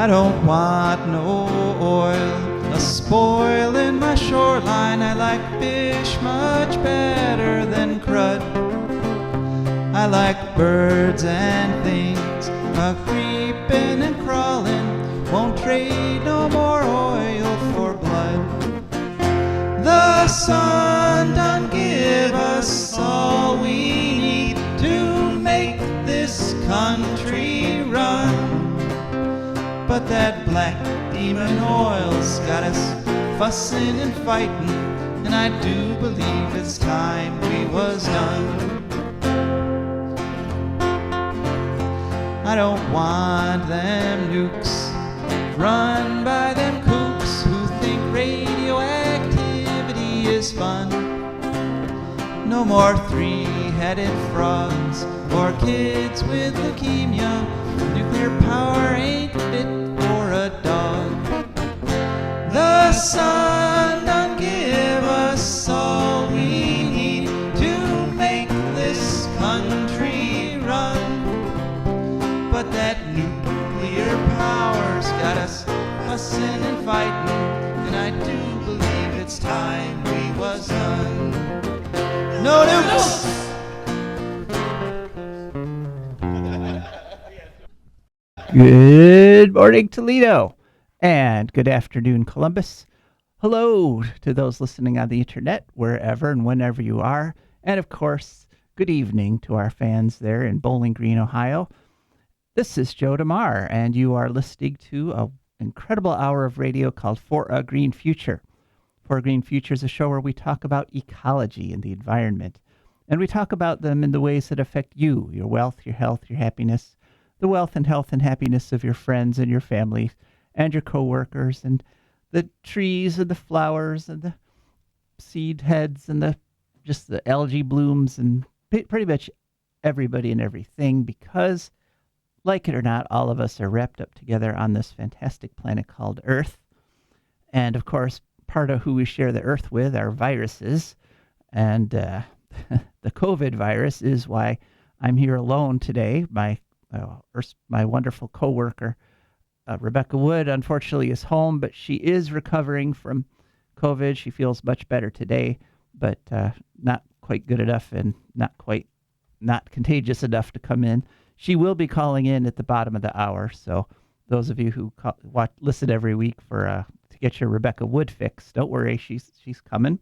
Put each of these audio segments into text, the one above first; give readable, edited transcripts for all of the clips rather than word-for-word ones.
I don't want no oil, a spoil in my shoreline. I like fish much better than crud. I like birds and things, a-creeping and crawling. Won't trade no more oil for blood. The sun done give us all we need to make this country run. But that black demon oil's got us fussing and fighting, and I do believe it's time we was done. I don't want them nukes run by them kooks who think radioactivity is fun. No more three-headed frogs or kids with leukemia. Nuclear power ain't fit for a dog. The sun done give us all we need to make this country run. But that nuclear power's got us fussing and fighting, and I do believe it's time we was done. No nukes! Good morning, Toledo, and good afternoon, Columbus. Hello to those listening on the internet, wherever and whenever you are, and of course, good evening to our fans there in Bowling Green, Ohio. This is Joe DeMare, and you are listening to an incredible hour of radio called For a Green Future. For a Green Future is a show where we talk about ecology and the environment, and we talk about them in the ways that affect you, your wealth, your health, your happiness, the wealth and health and happiness of your friends and your family and your coworkers, and the trees and the flowers and the seed heads and the algae blooms and pretty much everybody and everything, because like it or not, all of us are wrapped up together on this fantastic planet called Earth. And of course, part of who we share the Earth with are viruses. And the COVID virus is why I'm here alone today. My wonderful coworker, Rebecca Wood, unfortunately is home, but she is recovering from COVID. She feels much better today, but not quite good enough and not contagious enough to come in. She will be calling in at the bottom of the hour, so those of you who listen every week to get your Rebecca Wood fix, don't worry, she's coming.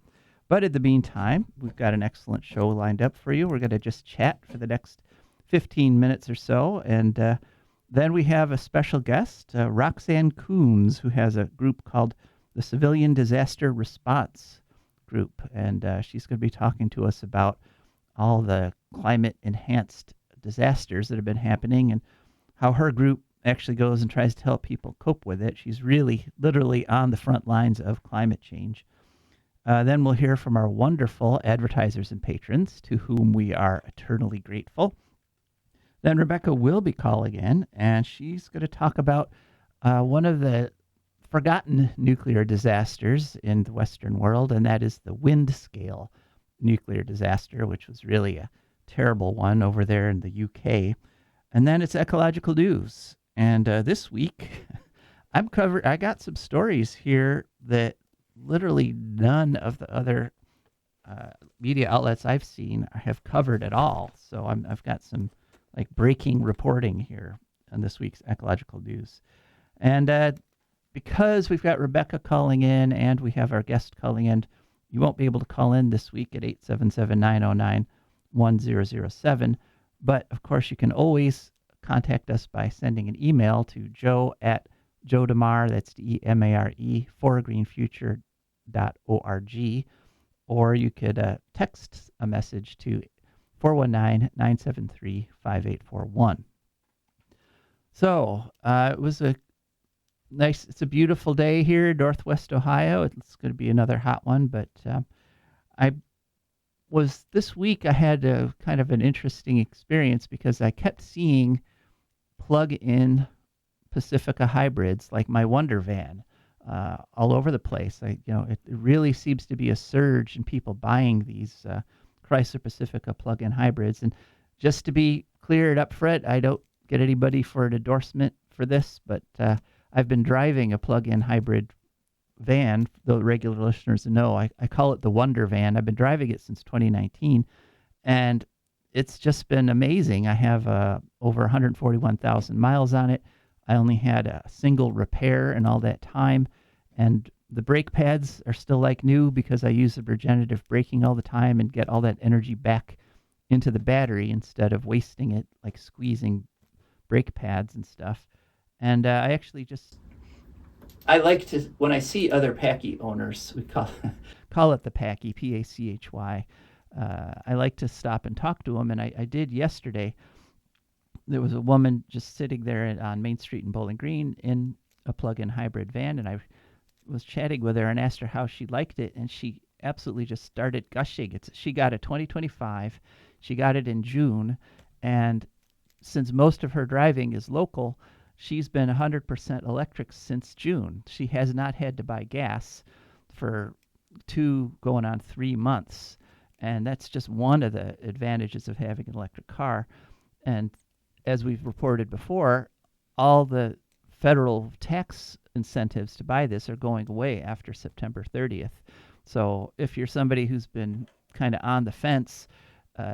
But in the meantime, we've got an excellent show lined up for you. We're going to just chat for the next 15 minutes or so, and then we have a special guest, Roxann Kuhns, who has a group called the Civilian Disaster Response Group, and she's going to be talking to us about all the climate-enhanced disasters that have been happening and how her group actually goes and tries to help people cope with it. She's really literally on the front lines of climate change. Then we'll hear from our wonderful advertisers and patrons, to whom we are eternally grateful. Then Rebecca will be calling in, and she's going to talk about one of the forgotten nuclear disasters in the Western world, and that is the Windscale nuclear disaster, which was really a terrible one over there in the UK. And then it's ecological news. And this week, I got some stories here that literally none of the other media outlets I've seen have covered at all. So I've got some breaking reporting here on this week's ecological news. And because we've got Rebecca calling in and we have our guest calling in, you won't be able to call in this week at 877-909-1007. But of course, you can always contact us by sending an email to Joe DeMare, that's DEMARE, forgreenfuture.org, or you could text a message to 419-973-5841. So it's a beautiful day here in Northwest Ohio. It's going to be another hot one, but this week I had a kind of an interesting experience because I kept seeing plug-in Pacifica hybrids like my Wonder Van all over the place. It really seems to be a surge in people buying these Chrysler Pacifica plug-in hybrids. And just to be clear and up front, I don't get anybody for an endorsement for this, but I've been driving a plug-in hybrid van. The regular listeners know I call it the Wonder Van. I've been driving it since 2019, and it's just been amazing. I have over 141,000 miles on it. I only had a single repair in all that time, and the brake pads are still like new because I use the regenerative braking all the time and get all that energy back into the battery instead of wasting it like squeezing brake pads and stuff. And I actually just I like to when I see other Packy owners, we call it the Packy, Pachy. I like to stop and talk to them, and I did yesterday. There was a woman just sitting there on Main Street in Bowling Green in a plug-in hybrid van, and I was chatting with her and asked her how she liked it, and she absolutely just started gushing. She got a 2025. She got it in June, and since most of her driving is local, she's been 100% electric since June. She has not had to buy gas for 2 going on 3 months, and that's just one of the advantages of having an electric car. And as we've reported before, all the federal tax incentives to buy this are going away after September 30th. So if you're somebody who's been kind of on the fence,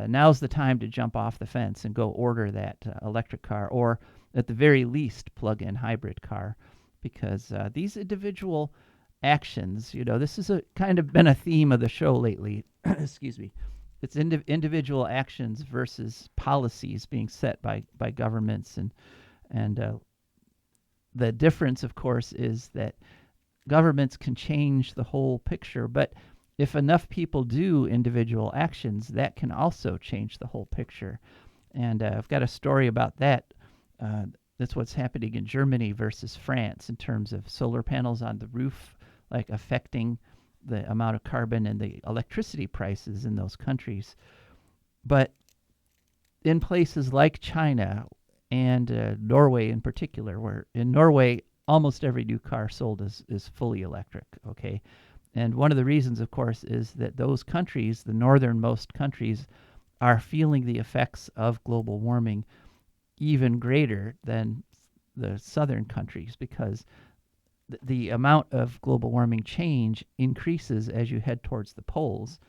now's the time to jump off the fence and go order that electric car, or at the very least plug-in hybrid car, because these individual actions, this is a kind of been a theme of the show lately. Excuse me. It's individual actions versus policies being set by governments, and the difference, of course, is that governments can change the whole picture, but if enough people do individual actions, that can also change the whole picture. And I've got a story about that. That's what's happening in Germany versus France in terms of solar panels on the roof, like affecting the amount of carbon and the electricity prices in those countries. But in places like China and Norway in particular, where in Norway almost every new car sold is fully electric, okay? And one of the reasons, of course, is that those countries, the northernmost countries, are feeling the effects of global warming even greater than the southern countries, because the amount of global warming change increases as you head towards the poles,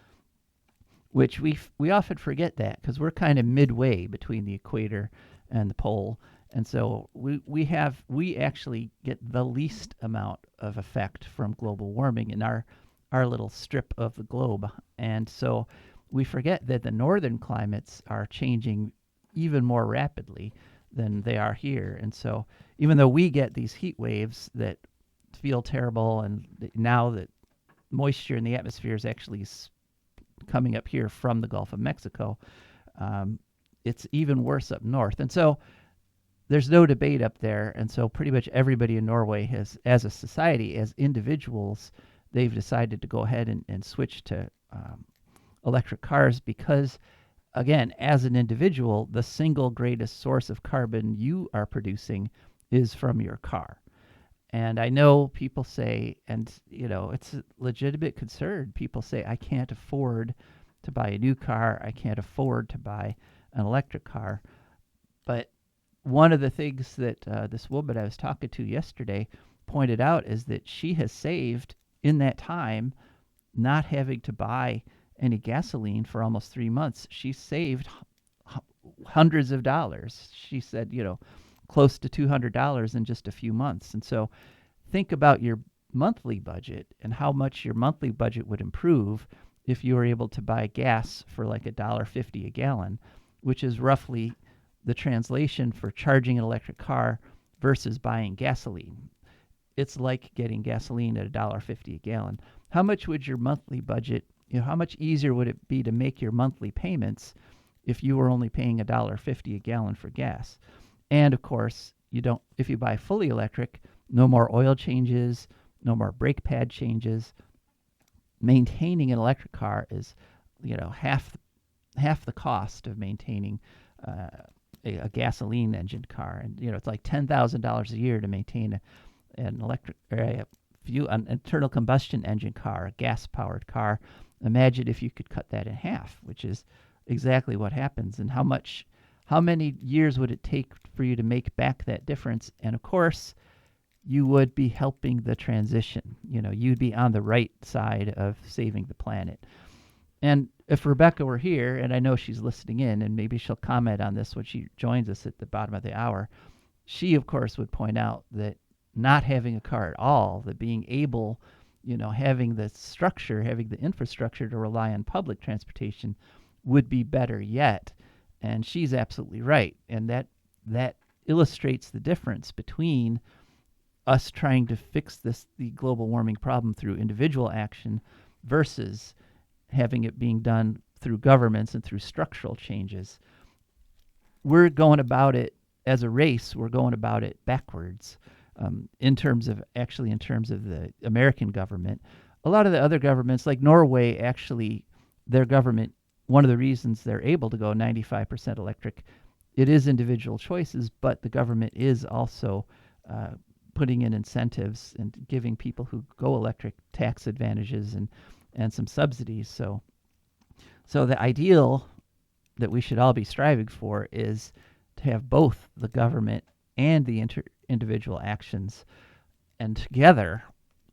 which we often forget that because we're kind of midway between the equator and the pole. And so we actually get the least amount of effect from global warming in our little strip of the globe. And so we forget that the northern climates are changing even more rapidly than they are here. And so even though we get these heat waves that feel terrible, and now that moisture in the atmosphere is actually coming up here from the Gulf of Mexico, it's even worse up north. And so there's no debate up there. And so pretty much everybody in Norway has, as a society, as individuals, they've decided to go ahead and switch to electric cars because, again, as an individual, the single greatest source of carbon you are producing is from your car. And I know people say, and it's a legitimate concern. People say, I can't afford to buy a new car. I can't afford to buy an electric car. But one of the things that this woman I was talking to yesterday pointed out is that she has saved in that time not having to buy any gasoline for almost 3 months. She saved hundreds of dollars. She said, close to $200 in just a few months. And so think about your monthly budget and how much your monthly budget would improve if you were able to buy gas for like $1.50 a gallon, which is roughly the translation for charging an electric car versus buying gasoline. It's like getting gasoline at $1.50 a gallon. How much would your monthly budget, how much easier would it be to make your monthly payments if you were only paying $1.50 a gallon for gas? And of course, if you buy fully electric, no more oil changes, no more brake pad changes. Maintaining an electric car is, half the cost of maintaining a gasoline engine car. And it's like $10,000 a year to maintain an electric or an internal combustion engine car, a gas powered car. Imagine if you could cut that in half, which is exactly what happens. And how many years would it take for you to make back that difference? And of course, you would be helping the transition. You'd be on the right side of saving the planet. And if Rebecca were here, and I know she's listening in, and maybe she'll comment on this when she joins us at the bottom of the hour, she, of course, would point out that not having a car at all, that being able, having the structure, having the infrastructure to rely on public transportation would be better yet. And she's absolutely right. And that illustrates the difference between us trying to fix the global warming problem through individual action versus having it being done through governments and through structural changes. We're going about it as a race. We're going about it backwards in terms of the American government. A lot of the other governments, like Norway, actually, their government, one of the reasons they're able to go 95% electric, it is individual choices, but the government is also putting in incentives and giving people who go electric tax advantages and some subsidies. So the ideal that we should all be striving for is to have both the government and the individual actions. And together,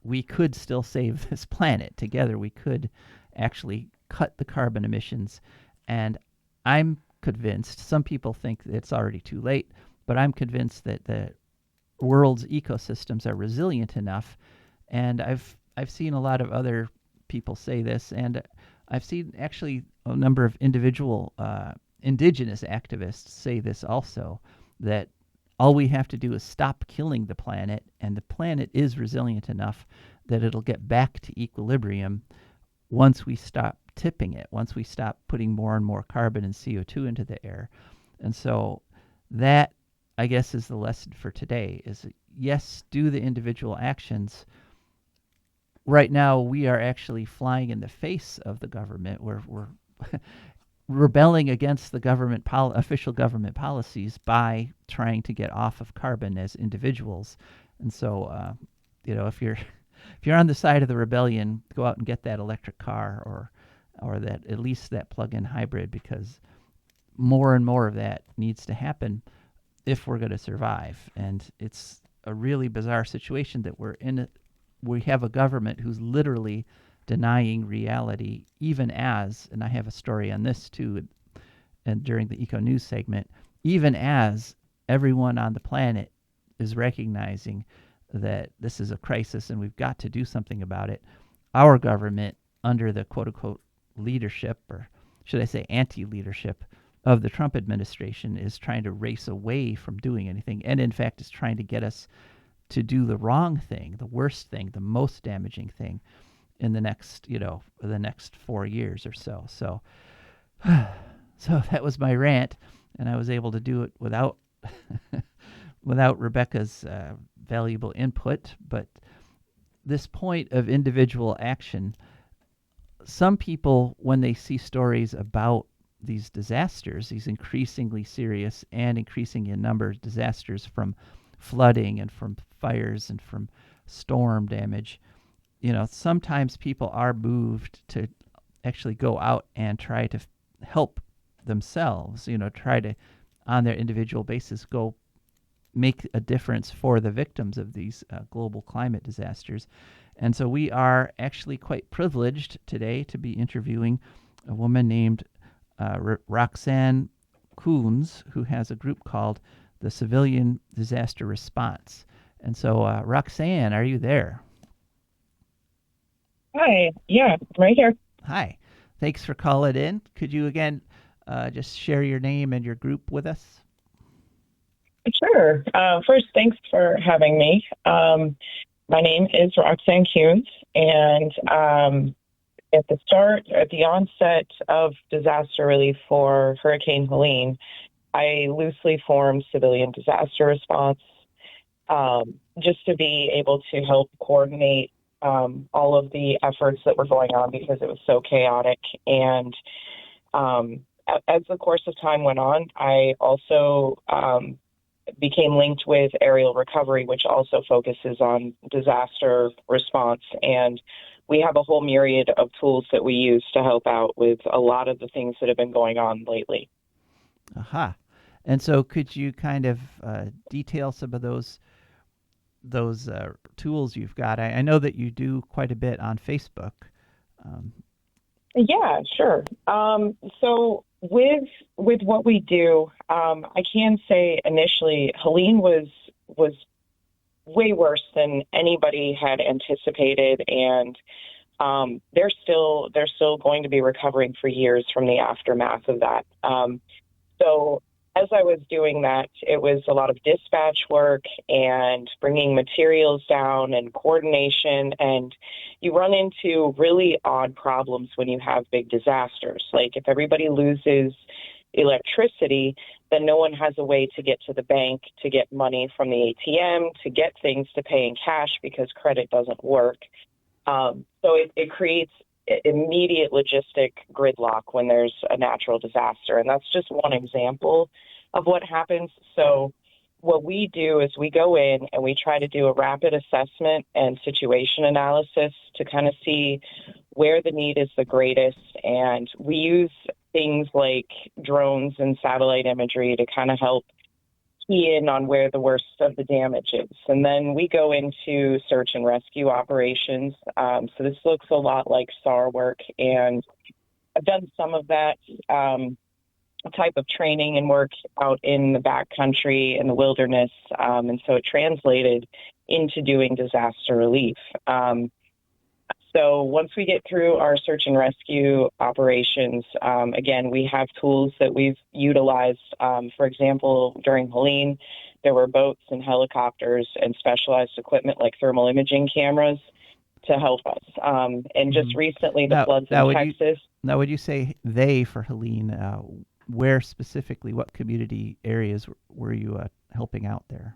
we could still save this planet. Together, we could actually cut the carbon emissions. And I'm convinced, some people think it's already too late, but I'm convinced that the world's ecosystems are resilient enough. And I've seen a lot of other people say this, and I've seen actually a number of individual indigenous activists say this also, that all we have to do is stop killing the planet, and the planet is resilient enough that it'll get back to equilibrium once we stop tipping it, once we stop putting more and more carbon and CO2 into the air. And so that, I guess, is the lesson for today, is yes, do the individual actions. Right now, we are actually flying in the face of the government. We're rebelling against the official government policies by trying to get off of carbon as individuals. And so, if you're on the side of the rebellion, go out and get that electric car or that, at least that plug-in hybrid, because more and more of that needs to happen if we're going to survive. And it's a really bizarre situation that we're in. We have a government who's literally denying reality, even as, and I have a story on this too, and during the Eco News segment, even as everyone on the planet is recognizing that this is a crisis and we've got to do something about it, our government, under the quote-unquote leadership, or should I say anti-leadership, of the Trump administration, is trying to race away from doing anything, and in fact is trying to get us to do the wrong thing, the worst thing, the most damaging thing in the next 4 years or so. So that was my rant, and I was able to do it without without Rebecca's valuable input. But this point of individual action, some people, when they see stories about these disasters, these increasingly serious and increasing in number disasters from flooding and from fires and from storm damage, sometimes people are moved to actually go out and try to help themselves, try to, on their individual basis, go make a difference for the victims of these global climate disasters. And so we are actually quite privileged today to be interviewing a woman named Roxann Kuhns, who has a group called the Civilian Disaster Response. And so, Roxann, are you there? Hi. Yeah, right here. Hi. Thanks for calling in. Could you again just share your name and your group with us? Sure. First, thanks for having me. My name is Roxann Kuhns, and at the onset of disaster relief for Hurricane Helene, I loosely formed Civilian Disaster Response just to be able to help coordinate all of the efforts that were going on because it was so chaotic. And as the course of time went on, I also became linked with aerial recovery, which also focuses on disaster response. And we have a whole myriad of tools that we use to help out with a lot of the things that have been going on lately. Aha. And so could you kind of detail some of those those tools you've got. I know that you do quite a bit on Facebook. Um, Yeah, sure. So with what we do, I can say initially, Helene was way worse than anybody had anticipated, and they're still going to be recovering for years from the aftermath of that. So as I was doing that, it was a lot of dispatch work and bringing materials down and coordination. And you run into really odd problems when you have big disasters. Like if everybody loses electricity, then no one has a way to get to the bank, to get money from the ATM, to get things to pay in cash because credit doesn't work. So it creates immediate logistic gridlock when there's a natural disaster. And that's just one example of what happens. So what we do is we go in and we try to do a rapid assessment and situation analysis to kind of see where the need is the greatest. And we use things like drones and satellite imagery to kind of help key in on where the worst of the damage is. And then we go into search and rescue operations. So this looks a lot like SAR work, and I've done some of that type of training and work out in the backcountry and the wilderness. And so it translated into doing disaster relief. So once we get through our search and rescue operations, again, we have tools that we've utilized. For example, during Helene, there were boats and helicopters and specialized equipment like thermal imaging cameras to help us. And just recently, the floods in Texas. Now, would you say they for Helene? Where specifically, what community areas were you helping out there?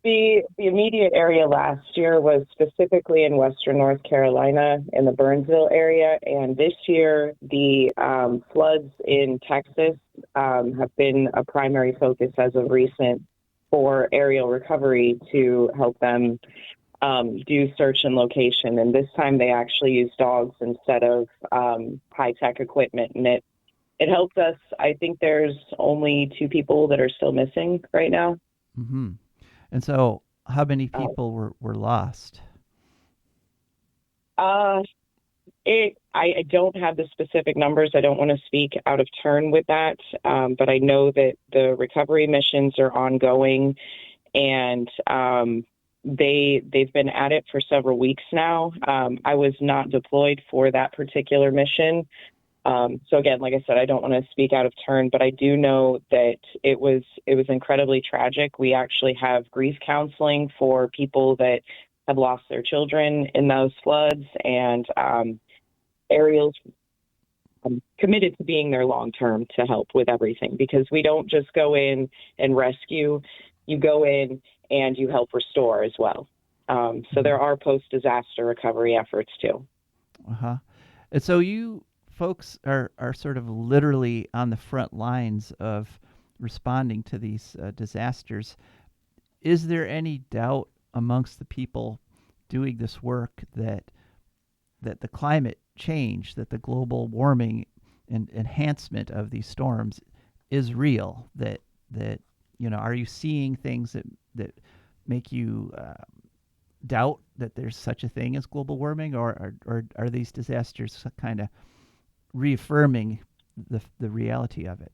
The immediate area last year was specifically in western North Carolina in the Burnsville area, and this year the floods in Texas have been a primary focus as of recent for aerial recovery to help them do search and location. And this time they actually used dogs instead of high-tech equipment, and it helped us. I think there's only 2 people that are still missing right now. Mm-hmm. And so how many people were lost? I don't have the specific numbers. I don't want to speak out of turn with that, but I know that the recovery missions are ongoing, and they've been at it for several weeks now. I was not deployed for that particular mission. So again, like I said, I don't want to speak out of turn, but I do know that it was incredibly tragic. We actually have grief counseling for people that have lost their children in those floods, and Ariel's committed to being there long term to help with everything, because we don't just go in and rescue. You go in and you help restore as well. So there are post-disaster recovery efforts too. Uh-huh. And so you folks are sort of literally on the front lines of responding to these disasters. Is there any doubt amongst the people doing this work that the climate change, that the global warming and enhancement of these storms is real? That are you seeing things that make you doubt that there's such a thing as global warming, or are these disasters kind of reaffirming the reality of it?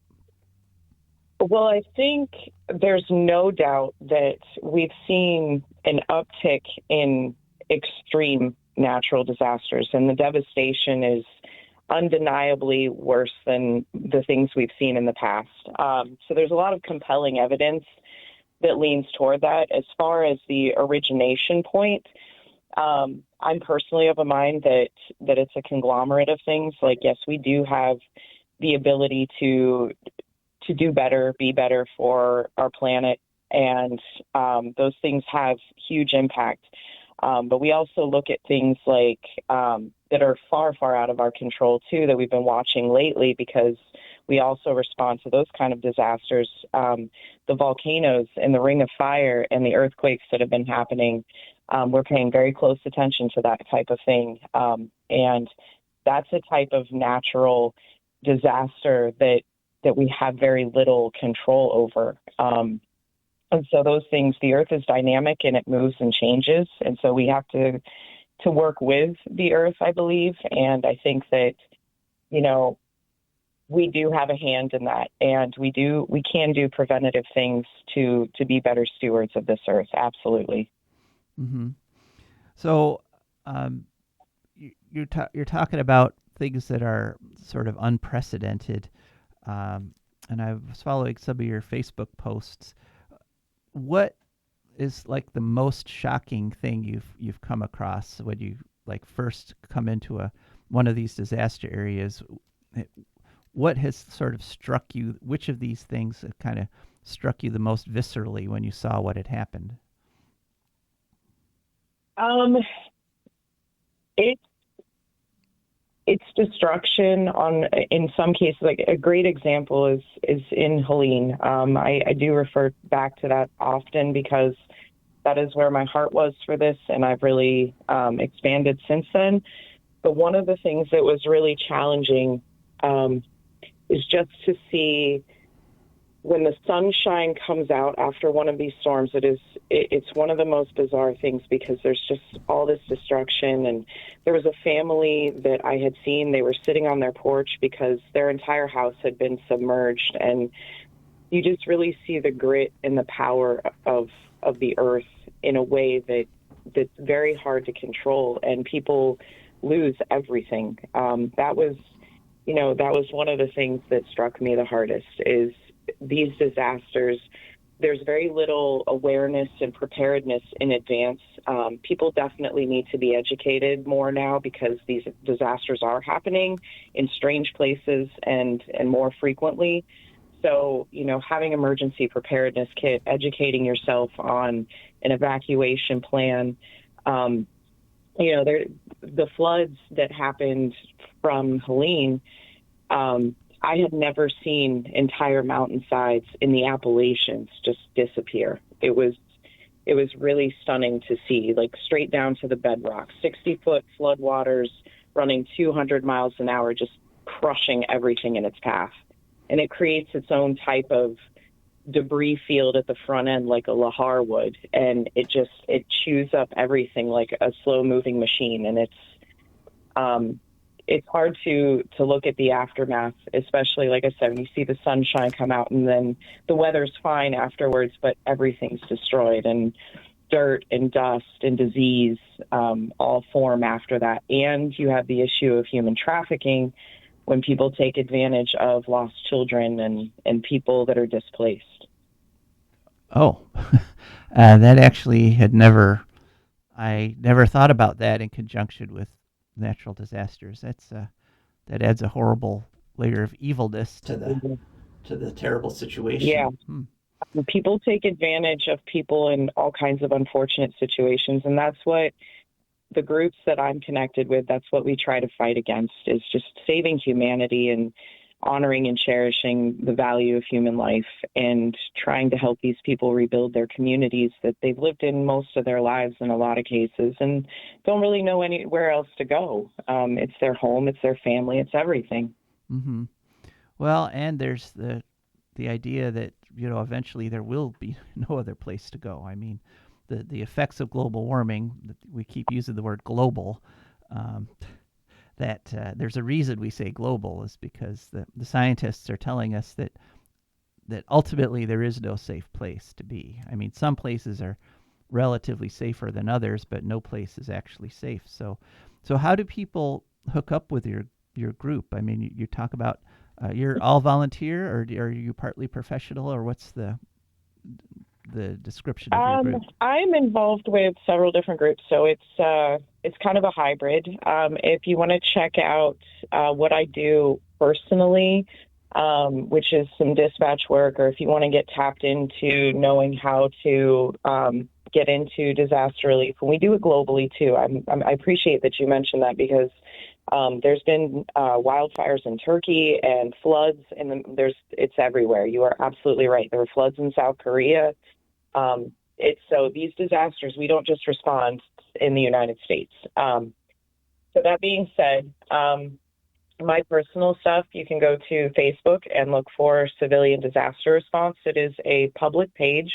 Well, I think there's no doubt that we've seen an uptick in extreme natural disasters, and the devastation is undeniably worse than the things we've seen in the past. So there's a lot of compelling evidence that leans toward that. As far as the origination point, I'm personally of a mind that it's a conglomerate of things. Like, yes, we do have the ability to do better, be better for our planet, and those things have huge impact. But we also look at things like that are far, far out of our control too, that we've been watching lately, because we also respond to those kind of disasters. The volcanoes and the Ring of Fire and the earthquakes that have been happening, we're paying very close attention to that type of thing. And that's a type of natural disaster that we have very little control over. And so those things, the earth is dynamic and it moves and changes. And so we have to work with the earth, I believe. And I think that, you know, we do have a hand in that, and we can do preventative things to be better stewards of this earth. Absolutely. Hmm. So, you're talking about things that are sort of unprecedented, and I was following some of your Facebook posts. What is like the most shocking thing you've come across when you like first come into a one of these disaster areas? What has sort of struck you? Which of these things kind of struck you the most viscerally when you saw what had happened? Um, it it's destruction on in some cases. Like a great example is in Helene. I do refer back to that often because that is where my heart was for this, and I've really expanded since then. But one of the things that was really challenging um, is just to see when the sunshine comes out after one of these storms. It's one of the most bizarre things because there's just all this destruction. And there was a family that I had seen. They were sitting on their porch because their entire house had been submerged, and you just really see the grit and the power of the earth in a way that's very hard to control, and people lose everything. That was one of the things that struck me the hardest is these disasters. There's very little awareness and preparedness in advance. People definitely need to be educated more now because these disasters are happening in strange places and more frequently. So, having emergency preparedness kit, educating yourself on an evacuation plan. Um, the floods that happened from Helene, I had never seen entire mountainsides in the Appalachians just disappear. It was really stunning to see, like straight down to the bedrock, 60-foot floodwaters running 200 miles an hour, just crushing everything in its path. And it creates its own type of debris field at the front end, like a lahar would, and it chews up everything like a slow moving machine. And it's hard to look at the aftermath, especially like I said, when you see the sunshine come out and then the weather's fine afterwards, but everything's destroyed, and dirt and dust and disease all form after that. And you have the issue of human trafficking when people take advantage of lost children and people that are displaced. Oh, that actually I never thought about that in conjunction with natural disasters. That adds a horrible layer of evilness to the terrible Yeah. situation. Hmm. People take advantage of people in all kinds of unfortunate situations, and that's what the groups that I'm connected with, that's what we try to fight against, is just saving humanity and honoring and cherishing the value of human life and trying to help these people rebuild their communities that they've lived in most of their lives in a lot of cases and don't really know anywhere else to go. It's their home, it's their family, it's everything. Hmm. Well, and there's the idea that eventually there will be no other place to go. I mean, the effects of global warming. We keep using the word global. Um, that there's a reason we say global is because the scientists are telling us that ultimately there is no safe place to be. I mean, some places are relatively safer than others, but no place is actually safe. So how do people hook up with your group? I mean, you talk about you're all volunteer, or are you partly professional, or what's the description of your group? I'm involved with several different groups, so it's kind of a hybrid. If you want to check out what I do personally, which is some dispatch work, or if you want to get tapped into knowing how to get into disaster relief, and we do it globally too. I appreciate that you mentioned that because there's been wildfires in Turkey and floods, and it's everywhere. You are absolutely right. There were floods in South Korea. So these disasters, we don't just respond in the United States. So that being said, my personal stuff, you can go to Facebook and look for Civilian Disaster Response. It is a public page.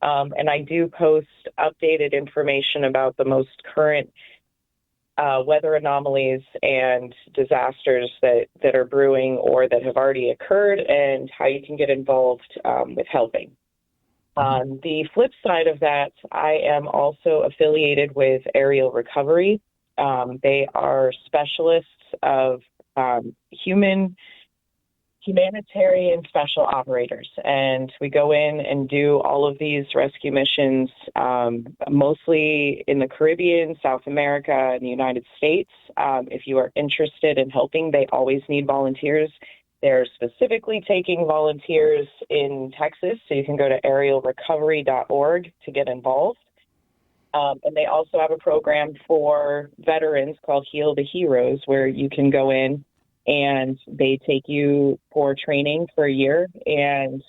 And I do post updated information about the most current weather anomalies and disasters that are brewing or that have already occurred, and how you can get involved with helping. On the flip side of that, I am also affiliated with Aerial Recovery. They are specialists of humanitarian special operators, and we go in and do all of these rescue missions, mostly in the Caribbean, South America, and the United States. If you are interested in helping, they always need volunteers. They're specifically taking volunteers in Texas, so you can go to aerialrecovery.org to get involved. And they also have a program for veterans called Heal the Heroes, where you can go in and they take you for training for a year, and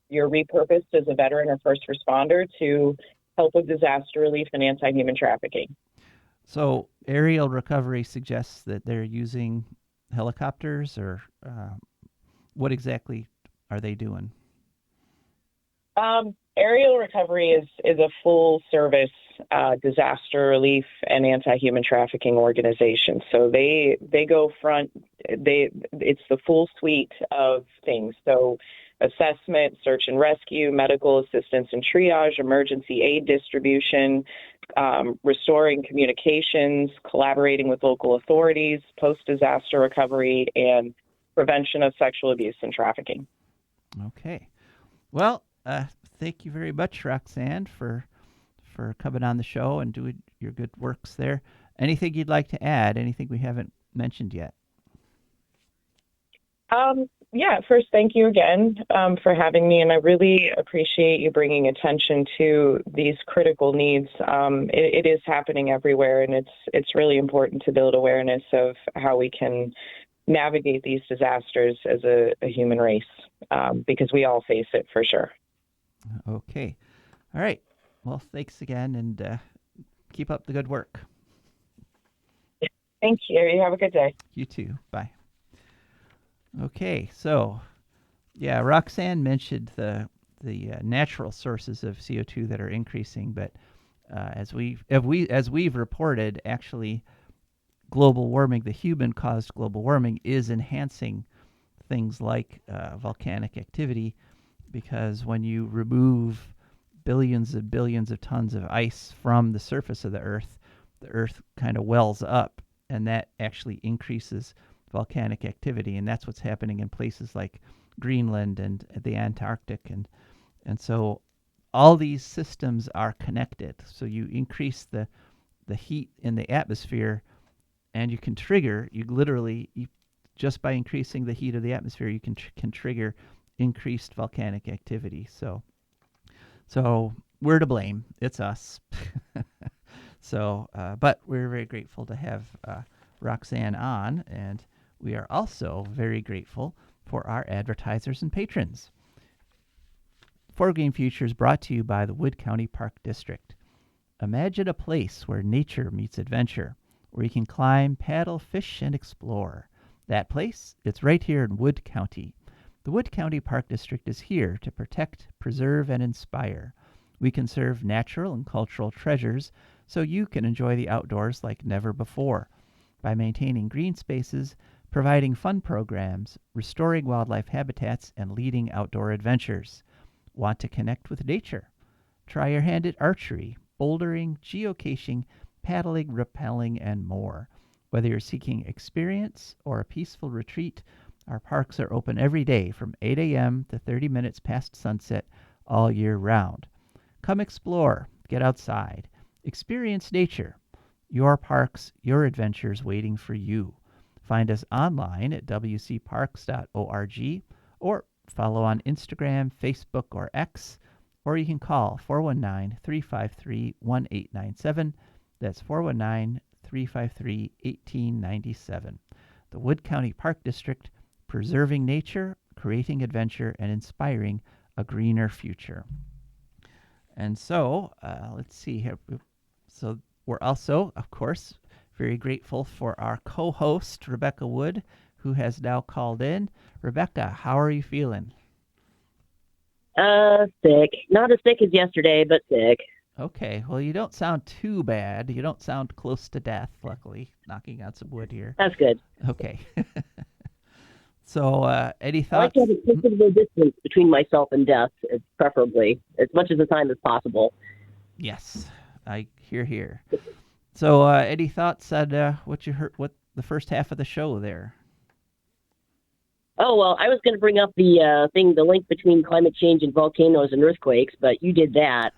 you're repurposed as a veteran or first responder to help with disaster relief and anti-human trafficking. So aerial recovery suggests that they're using helicopters, or what exactly are they doing? Aerial recovery is a full service disaster relief and anti-human trafficking organization. So they go it's the full suite of things. So assessment, search and rescue, medical assistance and triage, emergency aid distribution, restoring communications, collaborating with local authorities, post-disaster recovery, and prevention of sexual abuse and trafficking. Okay. Well, thank you very much, Roxann, for coming on the show and doing your good works there. Anything you'd like to add? Anything we haven't mentioned yet? Yeah, first, thank you again for having me, and I really appreciate you bringing attention to these critical needs. It is happening everywhere, and it's really important to build awareness of how we can navigate these disasters as a human race, because we all face it for sure. Okay. All right. Well, thanks again, and keep up the good work. Thank you. You have a good day. You too. Bye. Okay, so yeah, Roxann mentioned the natural sources of CO2 that are increasing, but as we've reported, actually, global warming, the human-caused global warming, is enhancing things like volcanic activity, because when you remove billions and billions of tons of ice from the surface of the Earth kind of wells up, and that actually increases volcanic activity, and that's what's happening in places like Greenland and the Antarctic, and so all these systems are connected. So you increase the heat in the atmosphere, and you can trigger, just by increasing the heat of the atmosphere, you can trigger increased volcanic activity. So we're to blame. It's us. So, but we're very grateful to have Roxann on, and we are also very grateful for our advertisers and patrons. Foregreen Future is brought to you by the Wood County Park District. Imagine a place where nature meets adventure, where you can climb, paddle, fish, and explore. That place, it's right here in Wood County. The Wood County Park District is here to protect, preserve, and inspire. We conserve natural and cultural treasures so you can enjoy the outdoors like never before. By maintaining green spaces, providing fun programs, restoring wildlife habitats, and leading outdoor adventures. Want to connect with nature? Try your hand at archery, bouldering, geocaching, paddling, rappelling, and more. Whether you're seeking experience or a peaceful retreat, our parks are open every day from 8 a.m. to 30 minutes past sunset all year round. Come explore, get outside, experience nature. Your parks, your adventures waiting for you. Find us online at wcparks.org, or follow on Instagram, Facebook, or X, or you can call 419-353-1897. That's 419-353-1897. The Wood County Park District, preserving nature, creating adventure, and inspiring a greener future. And so, let's see here. So we're also, of course, very grateful for our co-host, Rebecca Wood, who has now called in. Rebecca, how are you feeling? Sick. Not as sick as yesterday, but sick. Okay, well, you don't sound too bad. You don't sound close to death, luckily. Knocking on some wood here. That's good. Okay. So, any I like thoughts? to have a considerable distance between myself and death, preferably, as much of the time as possible. Yes, I hear. So, any thoughts on what you heard? What the first half of the show there? Oh, well, I was going to bring up the link between climate change and volcanoes and earthquakes, but you did that.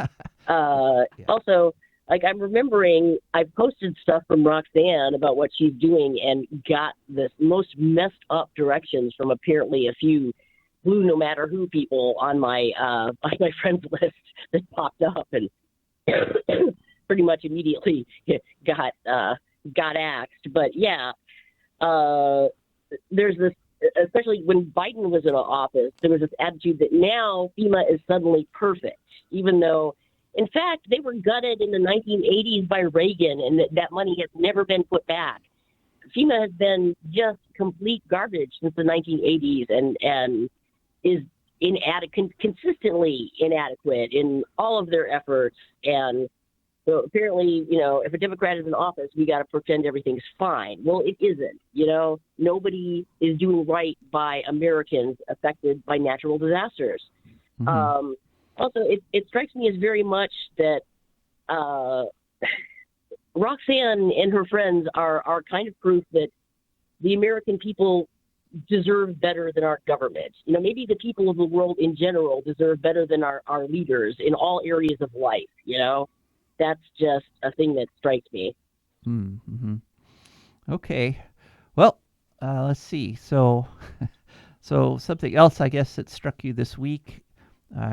Yeah. Also, like I'm remembering, I posted stuff from Roxann about what she's doing and got the most messed up directions from apparently a few blue no matter who people on my friends list that popped up and pretty much immediately got axed. But yeah, there's this. Especially when Biden was in office, there was this attitude that now FEMA is suddenly perfect, even though, in fact, they were gutted in the 1980s by Reagan, and that money has never been put back. FEMA has been just complete garbage since the 1980s and is consistently inadequate in all of their efforts. And so apparently, if a Democrat is in office, we got to pretend everything's fine. Well, it isn't. Nobody is doing right by Americans affected by natural disasters. Mm-hmm. Also, it strikes me as very much that Roxann and her friends are kind of proof that the American people deserve better than our government. Maybe the people of the world in general deserve better than our leaders in all areas of life, That's just a thing that strikes me. Mm-hmm. Okay. Well, let's see. So something else, I guess, that struck you this week.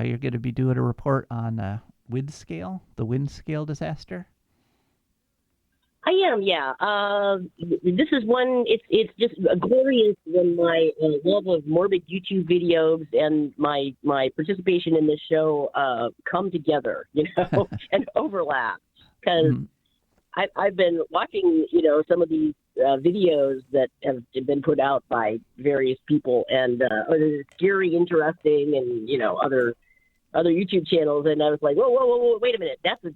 You're going to be doing a report on Windscale, the Windscale disaster. I am, yeah. This is one. It's just glorious when my love of morbid YouTube videos and my participation in this show come together, and overlap. Because I've been watching, some of these videos that have been put out by various people, and it's scary, interesting, and other YouTube channels, and I was like, whoa, wait a minute, that's a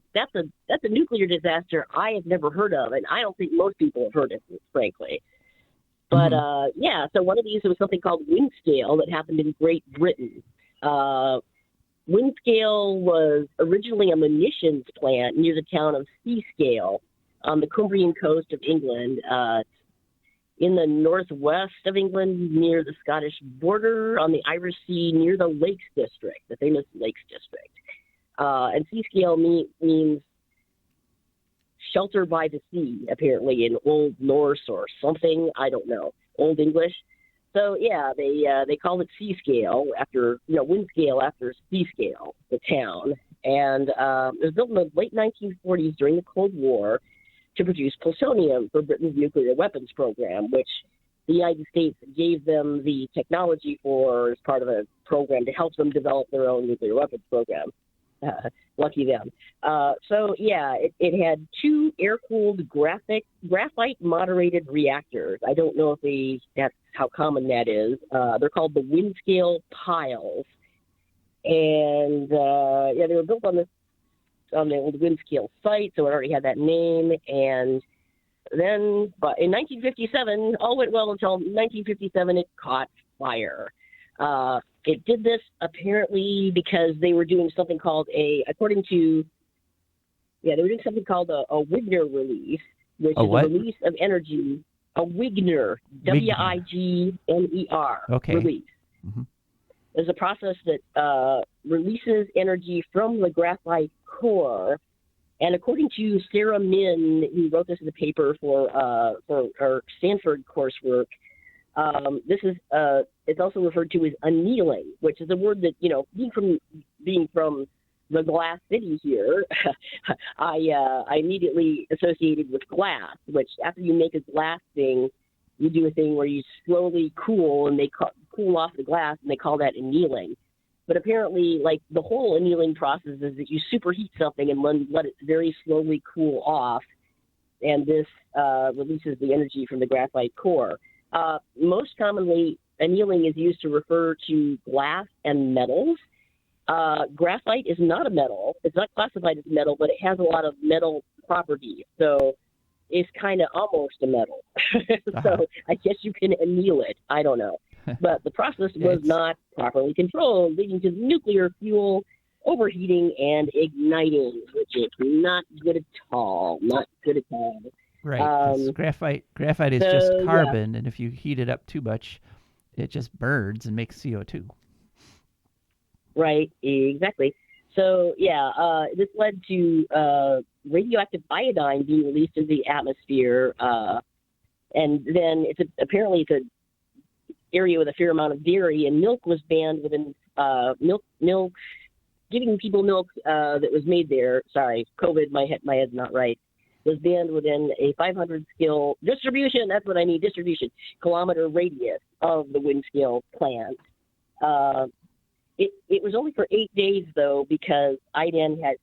nuclear disaster I have never heard of, and I don't think most people have heard of it, frankly. But yeah, so one of these was something called Windscale that happened in Great Britain. Windscale was originally a munitions plant near the town of Seascale on the Cumbrian coast of England. In the northwest of England, near the Scottish border, on the Irish Sea, near the Lakes District, the famous Lakes District. And Seascale means shelter by the sea, apparently, in Old Norse or something. I don't know. Old English. So, yeah, they called it Seascale after, Windscale after Seascale, the town. And it was built in the late 1940s during the Cold War to produce plutonium for Britain's nuclear weapons program, which the United States gave them the technology for as part of a program to help them develop their own nuclear weapons program. Lucky them. So, yeah, it had two air-cooled graphite moderated reactors. I don't know if that's how common that is. They're called the Windscale piles. And, yeah, they were built on the old Windscale site, so it already had that name. And then, but in 1957, all went well until 1957, it caught fire. It did this apparently because they were doing something called they were doing something called a Wigner release, which is a release of energy, a Wigner, Wigner release. Mm-hmm. There's a process that releases energy from the graphite core. And according to Sarah Min, who wrote this in the paper for our Stanford coursework, this is it's also referred to as annealing, which is a word that, being from the glass city here, I immediately associated with glass, which after you make a glass thing, you do a thing where you slowly cool and they cool off the glass, and they call that annealing. But apparently, like, the whole annealing process is that you superheat something and let it very slowly cool off, and this releases the energy from the graphite core. Most commonly, annealing is used to refer to glass and metals, Graphite is not a metal. It's not classified as metal, but it has a lot of metal properties. So it's kind of almost a metal. So I guess you can anneal it. I don't know. But the process was not properly controlled, leading to nuclear fuel overheating and igniting, which is not good at all. Not good at all. Right. 'Cause graphite is just carbon, and if you heat it up too much, it just burns and makes CO2. Right, exactly. So, this led to radioactive iodine being released into the atmosphere, and then apparently it's an area with a fair amount of dairy, and milk was banned within milk, giving people milk that was made there. Sorry, COVID, my head's not right. Was banned within a 500 distribution. That's what I need, distribution kilometer radius of the Windscale plant. It was only for 8 days though, because iodine has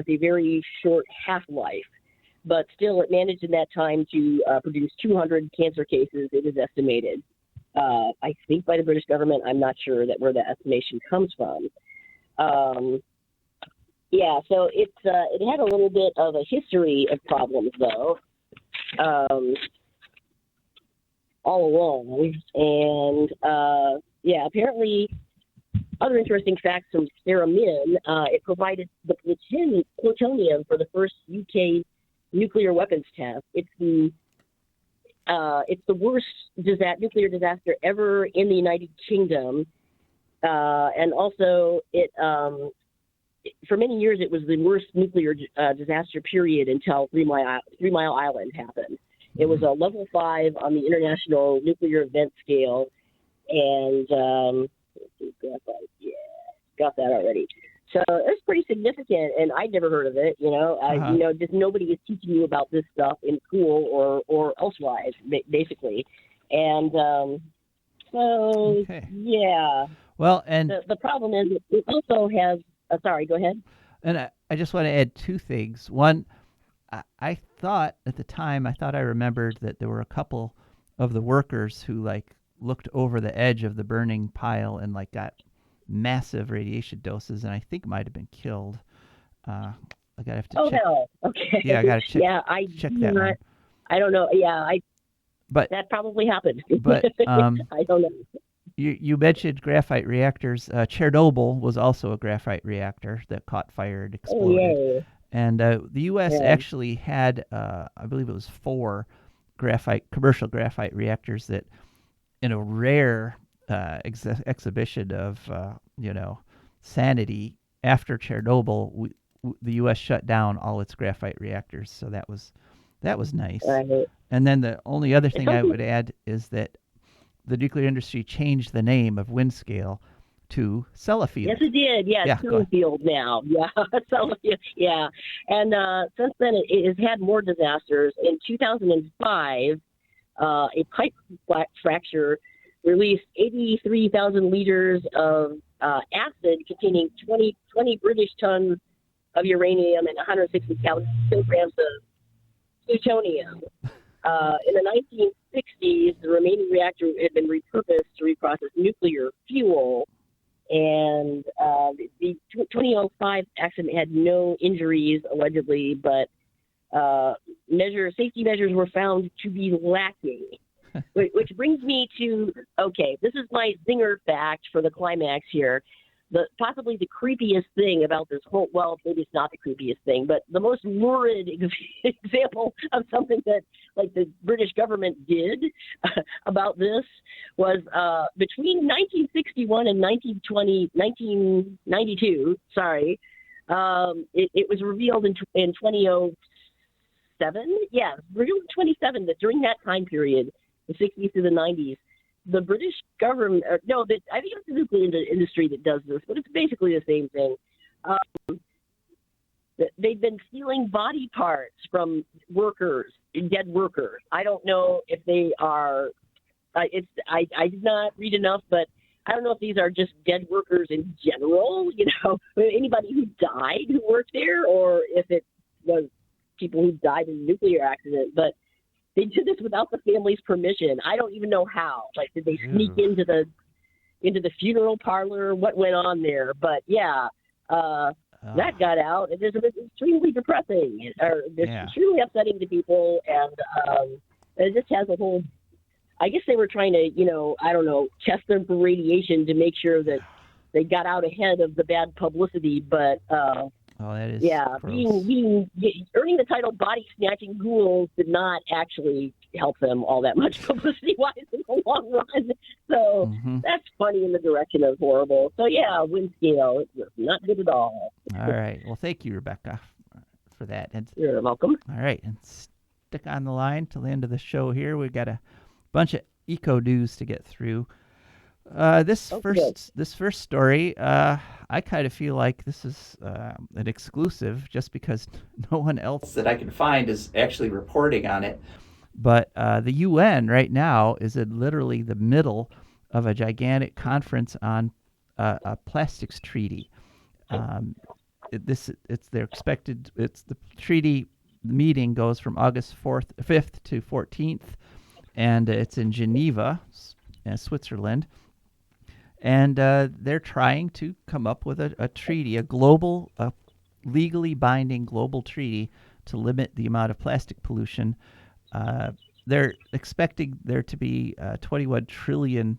a very short half-life, but still it managed in that time to produce 200 cancer cases. It is estimated. I think by the British government. I'm not sure where that estimation comes from. So it had a little bit of a history of problems, though, all along. And, apparently, other interesting facts from Sarah Min, it provided the plutonium for the first UK nuclear weapons test. It's the worst nuclear disaster ever in the United Kingdom. And also, for many years, it was the worst nuclear disaster period until 3 Mile Island happened. It was a level 5 on the International Nuclear Event Scale, and got that already. So it's pretty significant, and I'd never heard of it. Just nobody is teaching you about this stuff in school or elsewise, basically. And Well, and the problem is it also has. Sorry, go ahead. And I just want to add two things. One, I thought at the time, I remembered that there were a couple of the workers who looked over the edge of the burning pile and got massive radiation doses, and I think might have been killed. I gotta have to check. Oh no! Okay. Yeah, I gotta check. Yeah, check that one. I don't know. Yeah, But that probably happened. But I don't know. You mentioned graphite reactors. Chernobyl was also a graphite reactor that caught fire and exploded. Oh, yay. And the U.S. actually had, I believe it was 4 commercial graphite reactors that, in a rare exhibition of, sanity, after Chernobyl, the U.S. shut down all its graphite reactors. So that was nice. Right. And then the only other thing I would add is that the nuclear industry changed the name of Windscale to Sellafield. Yes, it did. Yeah, Sellafield now. Yeah, Sellafield. Yeah, and since then it has had more disasters. In 2005, a pipe fracture released 83,000 liters of acid containing 20 British tons of uranium and 160 kilograms of plutonium. In the 1960s, the remaining reactor had been repurposed to reprocess nuclear fuel, and the 2005 accident had no injuries, allegedly, but safety measures were found to be lacking. Which brings me to, this is my zinger fact for the climax here. Possibly the creepiest thing about this whole, well, maybe it's not the creepiest thing, but the most lurid example of something that the British government did about this was between 1961 and 1992, it was revealed in 2007. Yeah, revealed in 2007 that during that time period, the 60s to the 90s, the British government, I think it's the nuclear industry that does this, but it's basically the same thing. They've been stealing body parts from dead workers. I don't know if they are, I did not read enough, but I don't know if these are just dead workers in general, anybody who died who worked there, or if it was people who died in a nuclear accident, but they did this without the family's permission. I don't even know how. Did they sneak into the into the funeral parlor, what went on there. But yeah, that got out. And it's extremely depressing, or it's extremely upsetting to people, and it just has a whole. I guess they were trying to, I don't know, test them for radiation to make sure that they got out ahead of the bad publicity. But that is gross. Earning the title body snatching ghouls did not actually help them all that much publicity wise in the long run. So that's funny in the direction of horrible. So yeah, Windscale, it's not good at all. All right. Well, thank you, Rebecca, for that. And, you're welcome. All right, and stick on the line till the end of the show here. We've got a bunch of eco news to get through. This first story, I kind of feel like this is an exclusive just because no one else that I can find is actually reporting on it. But the UN right now is in literally the middle of a gigantic conference on a plastics treaty. The treaty meeting goes from August 5th to 14th, and it's in Geneva, Switzerland. And they're trying to come up with a treaty, a legally binding global treaty to limit the amount of plastic pollution. They're expecting there to be $21 trillion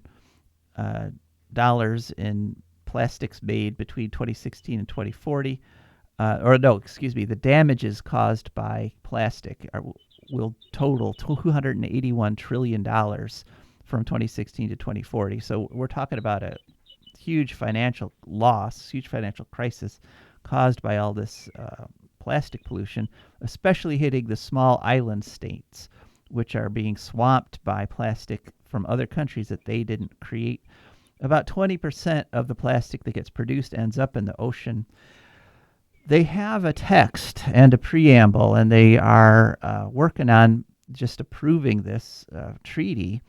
in plastics made between 2016 and 2040. The damages caused by plastic will total $281 trillion from 2016 to 2040. So we're talking about a huge financial loss, huge financial crisis caused by all this plastic pollution, especially hitting the small island states, which are being swamped by plastic from other countries that they didn't create. About 20% of the plastic that gets produced ends up in the ocean. They have a text and a preamble, and they are working on just approving this treaty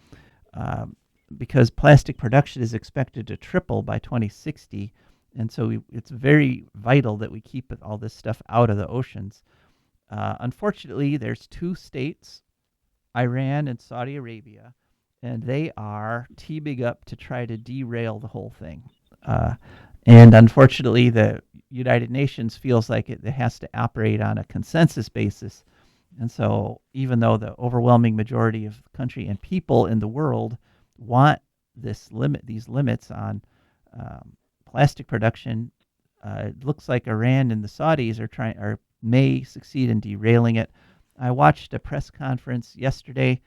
because plastic production is expected to triple by 2060. And so it's very vital that we keep all this stuff out of the oceans. Unfortunately, there's two states, Iran and Saudi Arabia, and they are teaming up to try to derail the whole thing. And unfortunately, the United Nations feels like it has to operate on a consensus basis. And so even though the overwhelming majority of the country and people in the world want these limits on plastic production, it looks like Iran and the Saudis may succeed in derailing it. I watched a press conference yesterday,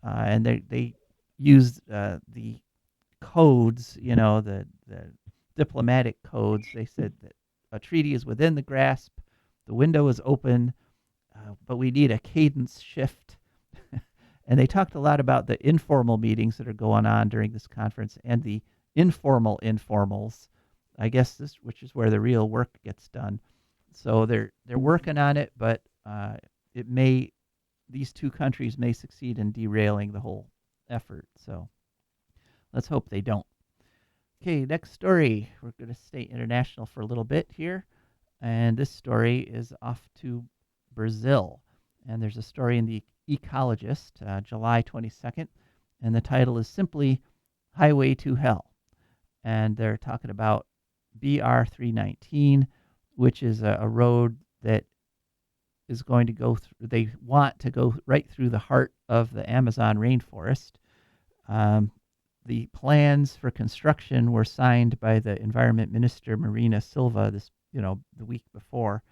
and they used the codes, the diplomatic codes. They said that a treaty is within the grasp, the window is open, but we need a cadence shift. And they talked a lot about the informal meetings that are going on during this conference and the informal informals, I guess which is where the real work gets done. So they're working on it, but these two countries may succeed in derailing the whole effort. So let's hope they don't. Okay, next story. We're going to stay international for a little bit here. And this story is off to Brazil. And there's a story in the Ecologist, July 22nd. And the title is simply Highway to Hell. And they're talking about BR 319, which is a road that is going to go through, they want to go right through the heart of the Amazon rainforest. The plans for construction were signed by the Environment Minister Marina Silva the week before.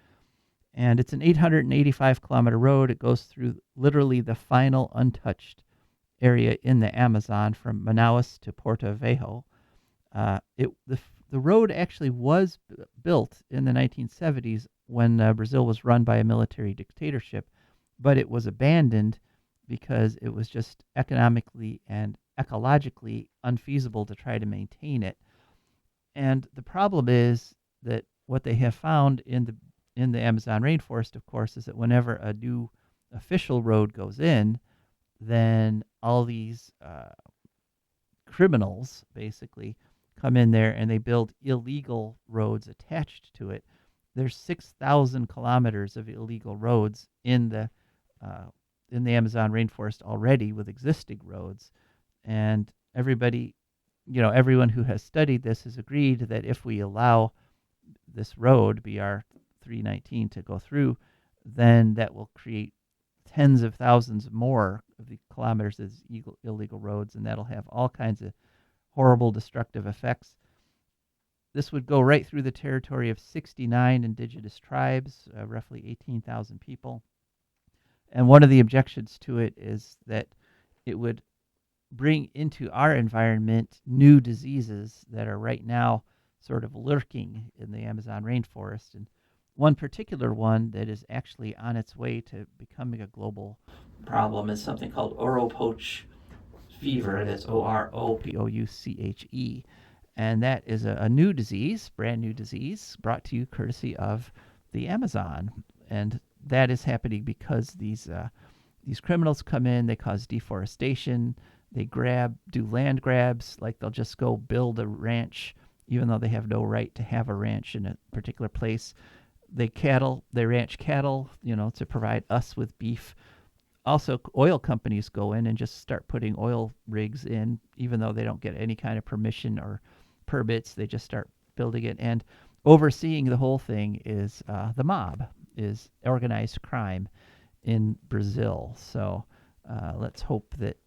And it's an 885-kilometer road. It goes through literally the final untouched area in the Amazon from Manaus to Porto Velho. The road actually was built in the 1970s when Brazil was run by a military dictatorship, but it was abandoned because it was just economically and ecologically unfeasible to try to maintain it. And the problem is that what they have found in the Amazon rainforest, of course, is that whenever a new official road goes in, then all these criminals basically come in there and they build illegal roads attached to it. There's 6,000 kilometers of illegal roads in the Amazon rainforest already with existing roads, and everybody everyone who has studied this has agreed that if we allow this road, BR 319, to go through, then that will create tens of thousands more of the kilometers as illegal roads, and that'll have all kinds of horrible, destructive effects. This would go right through the territory of 69 indigenous tribes, roughly 18,000 people. And one of the objections to it is that it would bring into our environment new diseases that are right now sort of lurking in the Amazon rainforest. And one particular one that is actually on its way to becoming a global problem is something called Oropouche fever. That's Oropouche. And that is a new disease, brand new disease, brought to you courtesy of the Amazon. And that is happening because these criminals come in, they cause deforestation, they do land grabs, like they'll just go build a ranch, even though they have no right to have a ranch in a particular place. They ranch cattle, to provide us with beef. Also, oil companies go in and just start putting oil rigs in, even though they don't get any kind of permission or permits. They just start building it. And overseeing the whole thing is the mob, is organized crime in Brazil. So let's hope that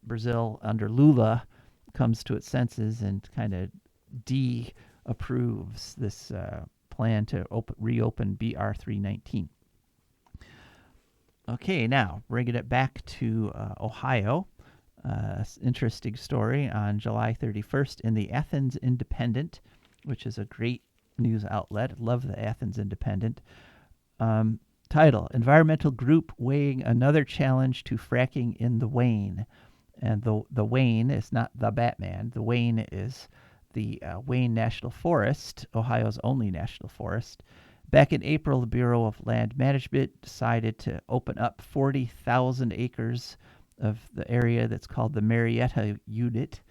Brazil under Lula comes to its senses and kind of approves this plan to reopen BR 319. Okay, now bringing it back to Ohio. Interesting story on July 31st in the Athens Independent, which is a great news outlet. Love the Athens Independent. Title: Environmental Group Weighing Another Challenge to Fracking in the Wayne. And the Wayne is not the Batman. The Wayne is the Wayne National Forest, Ohio's only national forest. Back in April, the Bureau of Land Management decided to open up 40,000 acres of the area that's called the Marietta Unit,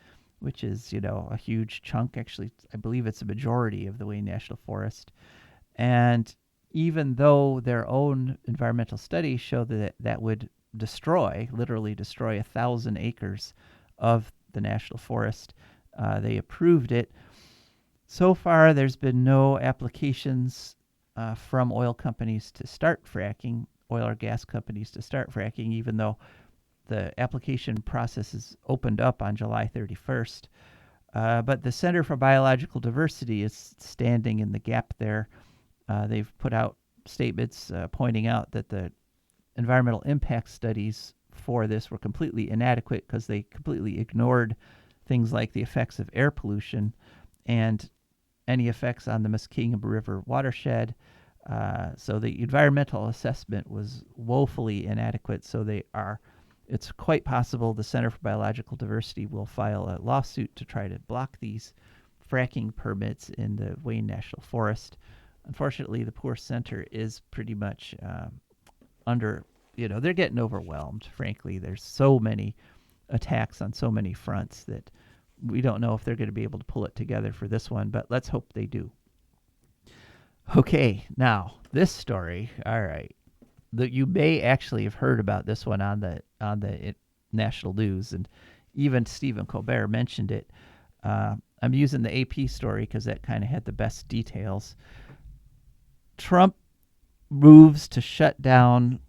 which is, a huge chunk. Actually, I believe it's a majority of the Wayne National Forest. And even though their own environmental studies show that that would literally destroy 1,000 acres of the national forest, they approved it. So far, there's been no applications from oil companies to start fracking, oil or gas companies to start fracking, even though the application process is opened up on July 31st. But the Center for Biological Diversity is standing in the gap there. They've put out statements pointing out that the environmental impact studies for this were completely inadequate because they completely ignored things like the effects of air pollution and any effects on the Muskingum River watershed. So the environmental assessment was woefully inadequate. So it's quite possible the Center for Biological Diversity will file a lawsuit to try to block these fracking permits in the Wayne National Forest. Unfortunately, the poor center is pretty much they're getting overwhelmed, frankly. There's so many attacks on so many fronts that we don't know if they're going to be able to pull it together for this one, but let's hope they do. Okay, now this story. All right, you may actually have heard about this one on the national news, and even Stephen Colbert mentioned it. I'm using the AP story because that kind of had the best details. Trump moves to shut down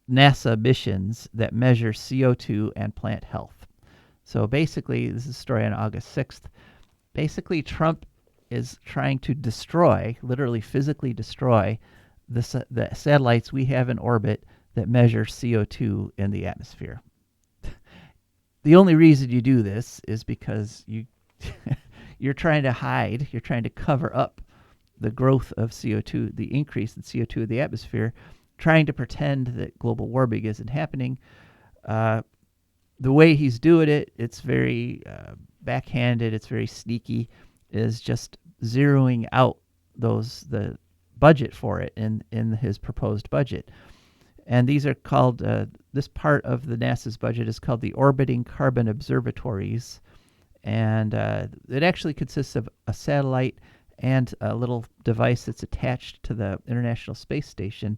NASA missions that measure CO2 and plant health. So basically, this is a story on August 6th. Basically, Trump is trying to literally physically destroy the satellites we have in orbit that measure CO2 in the atmosphere. The only reason you do this is because you're trying to cover up the growth of CO2, the increase in CO2 in the atmosphere, trying to pretend that global warming isn't happening. The way he's doing it, it's very backhanded, it's very sneaky, is just zeroing out the budget for it in his proposed budget. And these are called, this part of the NASA's budget is called the Orbiting Carbon Observatories. And it actually consists of a satellite and a little device that's attached to the International Space Station.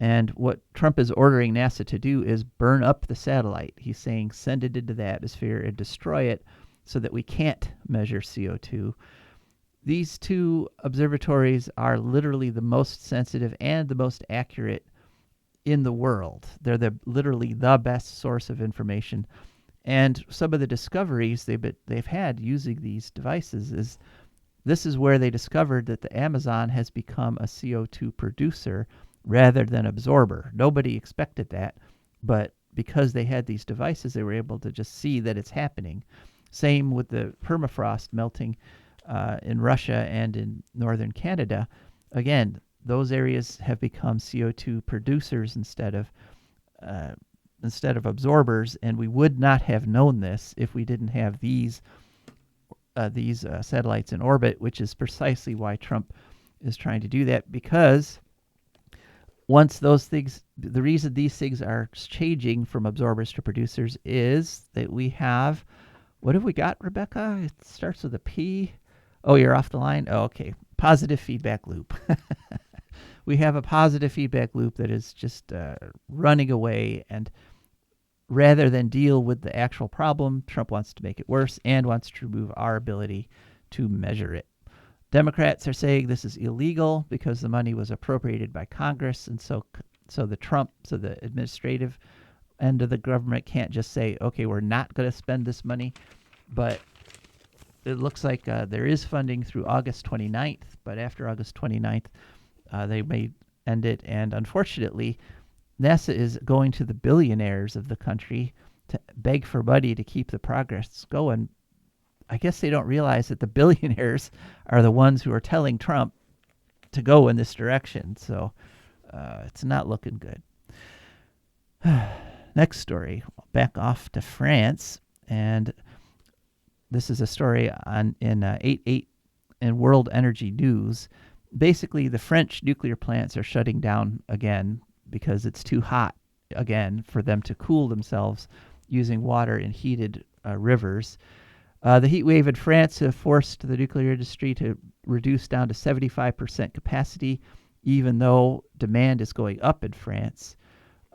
And what Trump is ordering NASA to do is burn up the satellite. He's saying send it into the atmosphere and destroy it so that we can't measure CO2. These two observatories are literally the most sensitive and the most accurate in the world. They're literally the best source of information. And some of the discoveries they've had using these devices this is where they discovered that the Amazon has become a CO2 producer rather than absorber. Nobody expected that, but because they had these devices, they were able to just see that it's happening. Same with the permafrost melting in Russia and in northern Canada. Again, those areas have become CO2 producers instead of absorbers, and we would not have known this if we didn't have these satellites in orbit, which is precisely why Trump is trying to do that, because once those things, the reason these things are changing from absorbers to producers is that we have, what have we got, Rebecca? It starts with a P. Oh, you're off the line? Oh, okay. Positive feedback loop. We have a positive feedback loop that is just running away, and rather than deal with the actual problem, Trump wants to make it worse and wants to remove our ability to measure it. Democrats are saying this is illegal because the money was appropriated by Congress, and so the administrative end of the government can't just say, okay, we're not going to spend this money. But it looks like there is funding through August 29th, but after August 29th, they may end it. And unfortunately, NASA is going to the billionaires of the country to beg for money to keep the progress going. I guess they don't realize that the billionaires are the ones who are telling Trump to go in this direction. So it's not looking good. Next story, back off to France. And this is a story in 8/8 in World Energy News. Basically, the French nuclear plants are shutting down again because it's too hot again for them to cool themselves using water in heated rivers. The heat wave in France have forced the nuclear industry to reduce down to 75% capacity, even though demand is going up in France.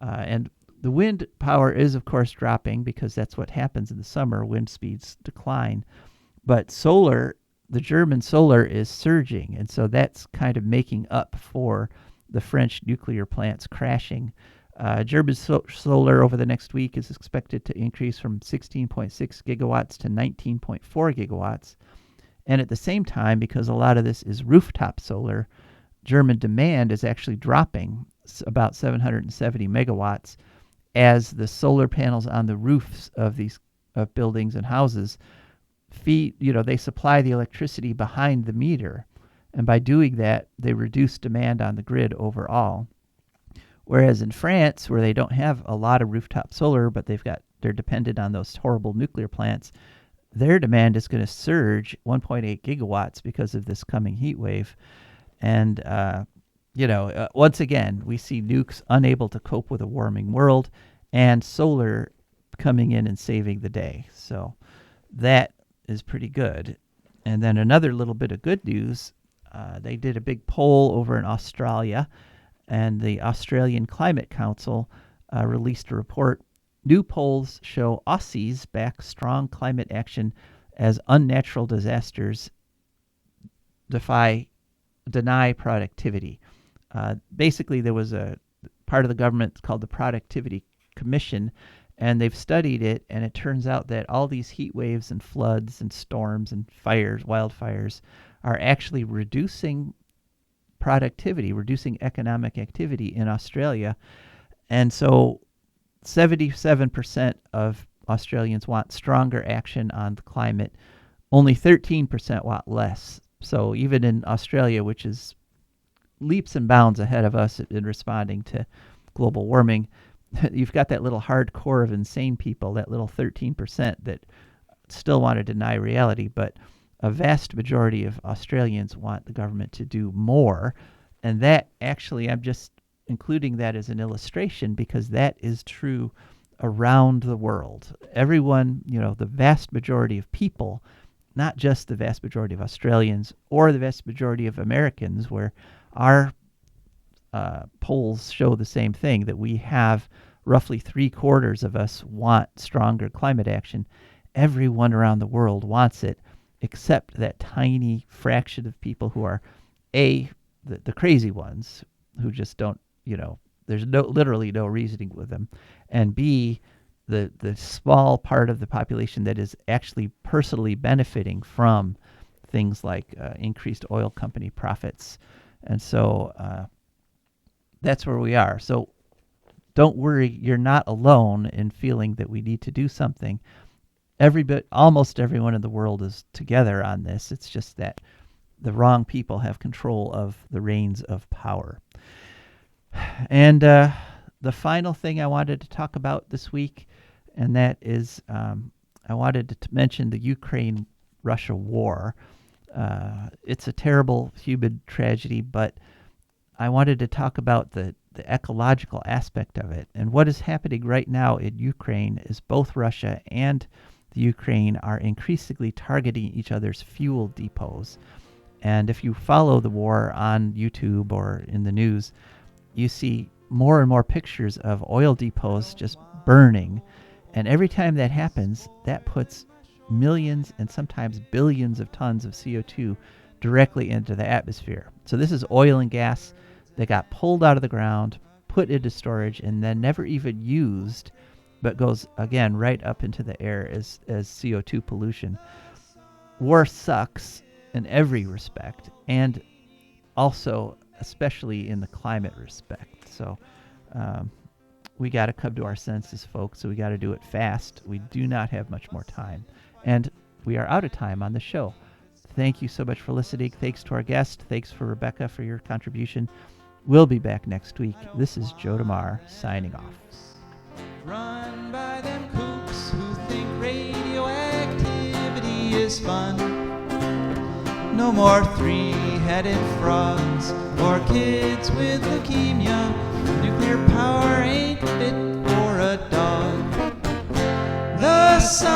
And the wind power is, of course, dropping because that's what happens in the summer. Wind speeds decline. But solar, the German solar is surging, and so that's kind of making up for the French nuclear plants crashing. German solar over the next week is expected to increase from 16.6 gigawatts to 19.4 gigawatts. And at the same time, because a lot of this is rooftop solar, German demand is actually dropping about 770 megawatts as the solar panels on the roofs of these buildings and houses they supply the electricity behind the meter. And by doing that, they reduce demand on the grid overall. Whereas in France, where they don't have a lot of rooftop solar, but they're dependent on those horrible nuclear plants, their demand is going to surge 1.8 gigawatts because of this coming heat wave. And, once again, we see nukes unable to cope with a warming world and solar coming in and saving the day. So that is pretty good. And then another little bit of good news, they did a big poll over in Australia, and the Australian Climate Council released a report. New polls show Aussies back strong climate action as unnatural disasters deny productivity. Basically, there was a part of the government called the Productivity Commission, and they've studied it, and it turns out that all these heat waves and floods and storms and wildfires, are actually reducing productivity, reducing economic activity in Australia. And so 77% of Australians want stronger action on the climate. Only 13% want less. So even in Australia, which is leaps and bounds ahead of us in responding to global warming, you've got that little hard core of insane people, that little 13% that still want to deny reality. But a vast majority of Australians want the government to do more. And that actually, I'm just including that as an illustration because that is true around the world. Everyone, the vast majority of people, not just the vast majority of Australians or the vast majority of Americans, where our polls show the same thing, that we have roughly 3/4 of us want stronger climate action. Everyone around the world wants it, except that tiny fraction of people who are the crazy ones, who just don't, there's literally no reasoning with them, and B, the small part of the population that is actually personally benefiting from things like increased oil company profits. And so that's where we are. So don't worry, you're not alone in feeling that we need to do something. Almost everyone in the world is together on this. It's just that the wrong people have control of the reins of power. And the final thing I wanted to talk about this week, and that is I wanted to mention the Ukraine-Russia war. It's a terrible human tragedy, but I wanted to talk about the ecological aspect of it. And what is happening right now in Ukraine is both Russia and the Ukraine are increasingly targeting each other's fuel depots. And if you follow the war on YouTube or in the news, you see more and more pictures of oil depots just burning. And every time that happens, that puts millions and sometimes billions of tons of CO2 directly into the atmosphere. So this is oil and gas that got pulled out of the ground, put into storage, and then never even used, but goes, again, right up into the air as CO2 pollution. War sucks in every respect, and also especially in the climate respect. So we got to come to our senses, folks, so we got to do it fast. We do not have much more time, and we are out of time on the show. Thank you so much for listening. Thanks to our guest. Thanks for Rebecca for your contribution. We'll be back next week. This is Joe DeMare signing off. Run by them kooks who think radioactivity is fun. No more three-headed frogs or kids with leukemia. Nuclear power ain't fit for a dog. The sun